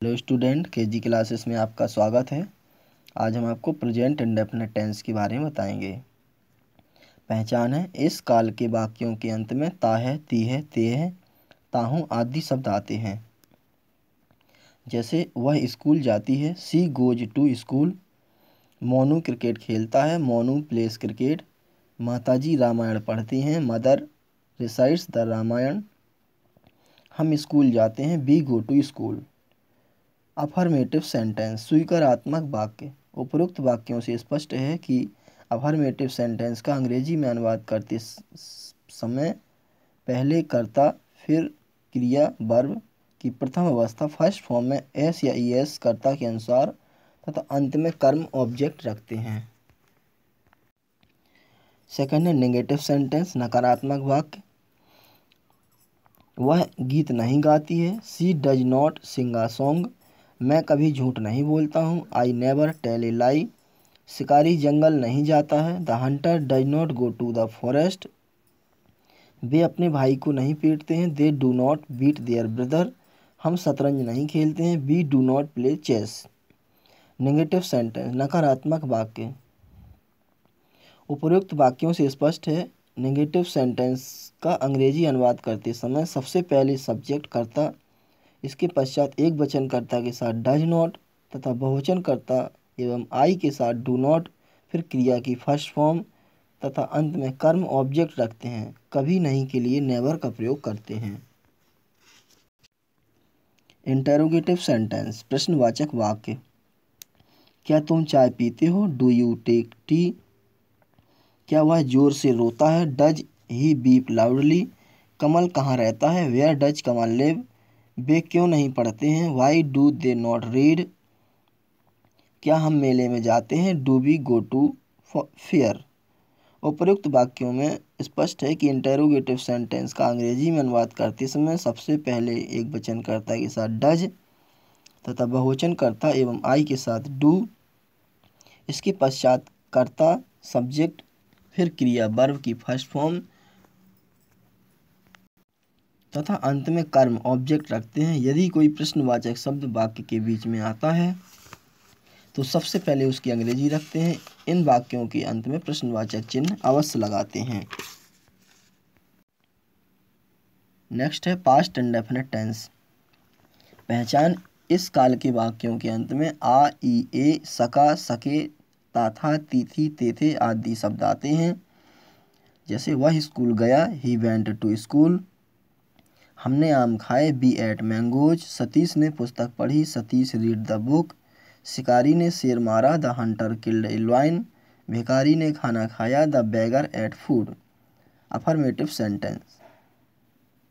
Hello student, KG classes में आपका स्वागत है। आज हम आपको प्रेजेंट इंडेफिनिट टेंस के बारे में बताएंगे। पहचान है, इस काल के वाक्यों के अंत में ता है, ती है, ते है, ताहू आदि शब्द आते हैं। जैसे वह स्कूल जाती है, she goes to school. Monu cricket खेलता है, मोनू प्लेस क्रिकेट। माताजी रामायण पढ़ती हैं, मदर रिसाइट्स द रामायण। हम स्कूल जाते हैं, we go to school. Affirmative sentence, स्वीकारात्मक वाक्य। उपरोक्त वाक्यों से स्पष्ट है कि अफर्मेटिव सेंटेंस का अंग्रेजी में अनुवाद करते समय पहले कर्ता फिर क्रिया वर्ब की प्रथम अवस्था फर्स्ट फॉर्म में एस या ईएस कर्ता के अनुसार तथा अंत में कर्म ऑब्जेक्ट रखते हैं। सेकंड है नेगेटिव सेंटेंस, नकारात्मक वाक्य। वह गीत नहीं गाती है, she does not sing a song. मैं कभी झूठ नहीं बोलता हूँ, आई नेवर टेल ए लाई। शिकारी जंगल नहीं जाता है, the hunter does not go to the forest. वे अपने भाई को नहीं पीटते हैं, they do not beat their brother. हम शतरंज नहीं खेलते हैं, we do not play chess. Negative sentence, नकारात्मक वाक्य। उपरोक्त वाक्यों से स्पष्ट है, नेगेटिव सेंटेंस का अंग्रेजी अनुवाद करते समय सबसे पहले सब्जेक्ट कर्ता, इसके पश्चात एक वचनकर्ता के साथ डज नॉट तथा बहुवचनकर्ता एवं आई के साथ डू नॉट, फिर क्रिया की फर्स्ट फॉर्म तथा अंत में कर्म ऑब्जेक्ट रखते हैं। कभी नहीं के लिए नेवर का प्रयोग करते हैं। इंटेरोगेटिव सेंटेंस, प्रश्नवाचक वाक्य। क्या तुम चाय पीते हो, डू यू टेक टी। क्या वह जोर से रोता है, does he weep loudly. Kamal कहाँ रहता है, वेयर डज कमल लिव। वे क्यों नहीं पढ़ते हैं, why do they not read. क्या हम मेले में जाते हैं, do we go to fair. उपरोक्त वाक्यों में स्पष्ट है कि इंटेरोगेटिव सेंटेंस का अंग्रेजी में अनुवाद करते समय सबसे पहले एक वचनकर्ता के साथ डज तथा बहुवचनकर्ता एवं आई के साथ डू, इसके पश्चात कर्ता सब्जेक्ट फिर क्रिया वर्ब की फर्स्ट फॉर्म तथा अंत में कर्म ऑब्जेक्ट रखते हैं। यदि कोई प्रश्नवाचक शब्द वाक्य के बीच में आता है तो सबसे पहले उसकी अंग्रेजी रखते हैं। इन वाक्यों के अंत में प्रश्नवाचक चिन्ह अवश्य लगाते हैं। नेक्स्ट है पास्ट इंडेफिनिट टेंस। पहचान, इस काल के वाक्यों के अंत में आ, ई, ए, सका, सके, ताथा, तीथी, तेथे आदि शब्द आते हैं। जैसे वह स्कूल गया, ही वेंट टू स्कूल। हमने आम खाए, बी एट मैंगोज। सतीश ने पुस्तक पढ़ी, सतीश रीड द बुक। शिकारी ने शेर मारा, the hunter killed a lion. भिखारी ने खाना खाया, the beggar ate food. Affirmative sentence,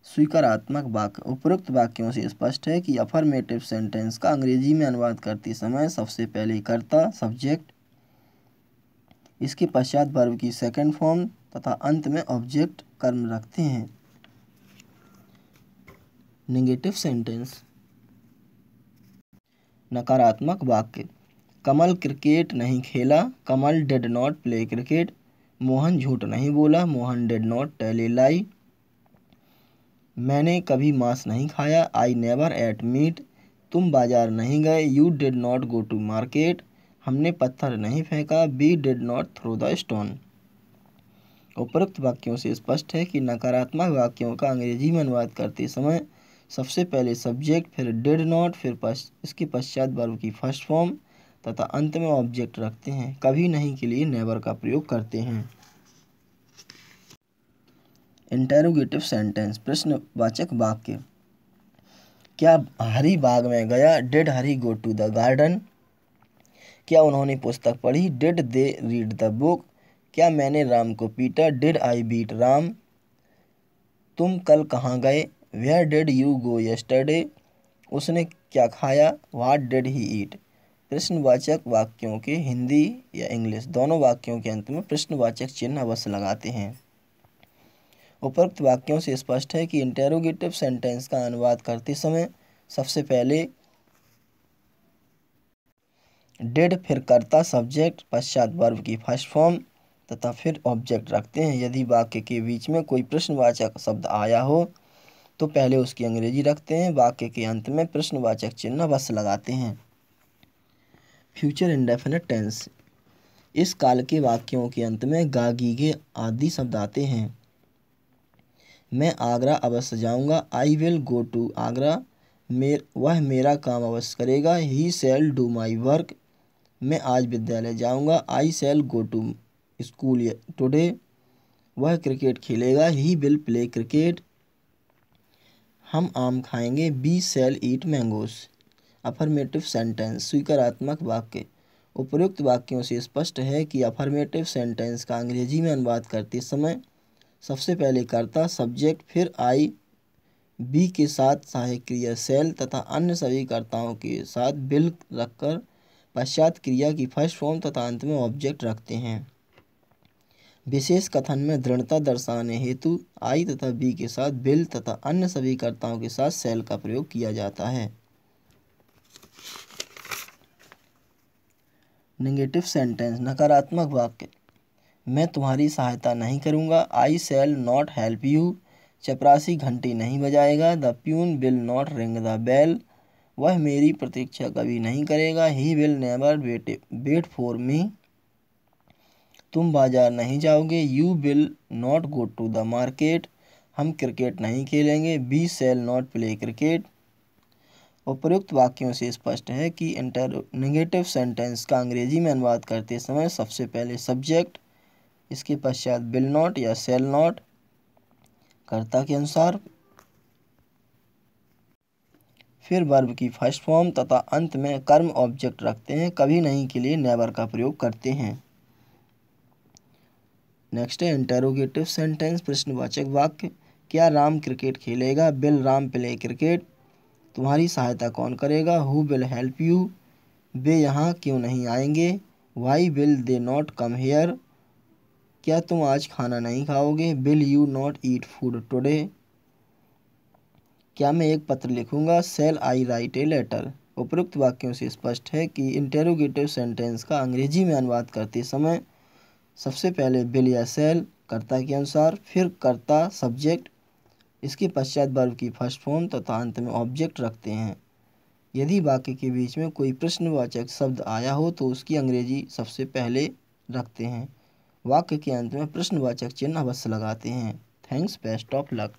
स्वीकारात्मक वाक्य। उपरोक्त वाक्यों से स्पष्ट है कि अफर्मेटिव सेंटेंस का अंग्रेजी में अनुवाद करते समय सबसे पहले कर्ता सब्जेक्ट, इसके पश्चात वर्ब की सेकंड फॉर्म तथा अंत में ऑब्जेक्ट कर्म रखते हैं। नेगेटिव सेंटेंस, नकारात्मक वाक्य। कमल क्रिकेट नहीं खेला, Kamal did not play cricket. Mohan झूठ नहीं बोला, Mohan did not tell a lie. मैंने कभी मांस नहीं खाया, आई नेवर एट मीट। तुम बाजार नहीं गए, you did not go to market. हमने पत्थर नहीं फेंका, we did not throw the stone. उपरोक्त वाक्यों से स्पष्ट है कि नकारात्मक वाक्यों का अंग्रेजी में अनुवाद करते समय सबसे पहले सब्जेक्ट फिर डिड नॉट फिर इसके पश्चात वर्ब की फर्स्ट फॉर्म तथा अंत में ऑब्जेक्ट रखते हैं। कभी नहीं के लिए नेवर का प्रयोग करते हैं। इंटेरोगेटिव सेंटेंस, प्रश्नवाचक वाक्य। क्या हरी बाग में गया, did Hari go to the garden. क्या उन्होंने पुस्तक पढ़ी, did they read the book. क्या मैंने राम को पीटा, डिड आई बीट राम। तुम कल कहाँ गए, where did you go yesterday. उसने क्या खाया, व्हाट डिड ही ईट। प्रश्नवाचक वाक्यों के हिंदी या इंग्लिश दोनों वाक्यों के अंत में प्रश्नवाचक चिन्ह अवश्य लगाते हैं। उपरोक्त वाक्यों से स्पष्ट है कि इंटेरोगेटिव सेंटेंस का अनुवाद करते समय सबसे पहले डिड फिर कर्ता सब्जेक्ट पश्चात वर्ब की फर्स्ट फॉर्म तथा फिर ऑब्जेक्ट रखते हैं। यदि वाक्य के बीच में कोई प्रश्नवाचक शब्द आया हो तो पहले उसकी अंग्रेजी रखते हैं। वाक्य के अंत में प्रश्नवाचक चिन्ह अवश्य लगाते हैं। फ्यूचर इंडेफिनिट टेंस, इस काल के वाक्यों के अंत में गा गीगे आदि शब्द आते हैं। मैं आगरा अवश्य जाऊंगा, I will go to Agra. वह मेरा काम अवश्य करेगा, ही शैल डू माई वर्क। मैं आज विद्यालय जाऊंगा, I shall go to school today. वह क्रिकेट खेलेगा, ही विल प्ले क्रिकेट। हम आम खाएंगे, we shall eat mangoes. Affirmative sentence, स्वीकारात्मक वाक्य। उपयुक्त वाक्यों से स्पष्ट है कि अफर्मेटिव सेंटेंस का अंग्रेजी में अनुवाद करते समय सबसे पहले कर्ता, सब्जेक्ट, फिर आई बी के साथ सहायक क्रिया शैल तथा अन्य सभी कर्ताओं के साथ विल रखकर पश्चात क्रिया की फर्स्ट फॉर्म तथा अंत में ऑब्जेक्ट रखते हैं। विशेष कथन में दृढ़ता दर्शाने हेतु आई तथा बी के साथ विल तथा अन्य सभी कर्ताओं के साथ शैल का प्रयोग किया जाता है। नेगेटिव सेंटेंस, नकारात्मक वाक्य। मैं तुम्हारी सहायता नहीं करूंगा, I shall not help you. चपरासी घंटी नहीं बजाएगा, the peon will not ring the bell. वह मेरी प्रतीक्षा कभी नहीं करेगा, he will never wait for me. तुम बाजार नहीं जाओगे, you will not go to the market. हम क्रिकेट नहीं खेलेंगे, we shall not play cricket. उपयुक्त वाक्यों से स्पष्ट है कि नेगेटिव सेंटेंस का अंग्रेजी में अनुवाद करते समय सबसे पहले सब्जेक्ट, इसके पश्चात विल नॉट या शैल नॉट कर्ता के अनुसार, फिर वर्ब की फर्स्ट फॉर्म तथा अंत में कर्म ऑब्जेक्ट रखते हैं। कभी नहीं के लिए नेवर का प्रयोग करते हैं। नेक्स्ट है इंटेरोगेटिव सेंटेंस, प्रश्नवाचक वाक्य। क्या राम क्रिकेट खेलेगा, विल राम प्ले क्रिकेट। तुम्हारी सहायता कौन करेगा, हु विल हेल्प यू। वे यहाँ क्यों नहीं आएंगे, why will they not come here. क्या तुम आज खाना नहीं खाओगे, will you not eat food today. क्या मैं एक पत्र लिखूंगा, शैल आई राइट ए लेटर। उपयुक्त वाक्यों से स्पष्ट है कि इंटेरोगेटिव सेंटेंस का अंग्रेजी में अनुवाद करते समय सबसे पहले विल या शैल कर्ता के अनुसार, फिर कर्ता सब्जेक्ट, इसके पश्चात वर्ब की फर्स्ट फॉर्म तथा अंत में ऑब्जेक्ट रखते हैं। यदि वाक्य के बीच में कोई प्रश्नवाचक शब्द आया हो तो उसकी अंग्रेजी सबसे पहले रखते हैं। वाक्य के अंत में प्रश्नवाचक चिन्ह अवश्य लगाते हैं। Thanks, best of luck.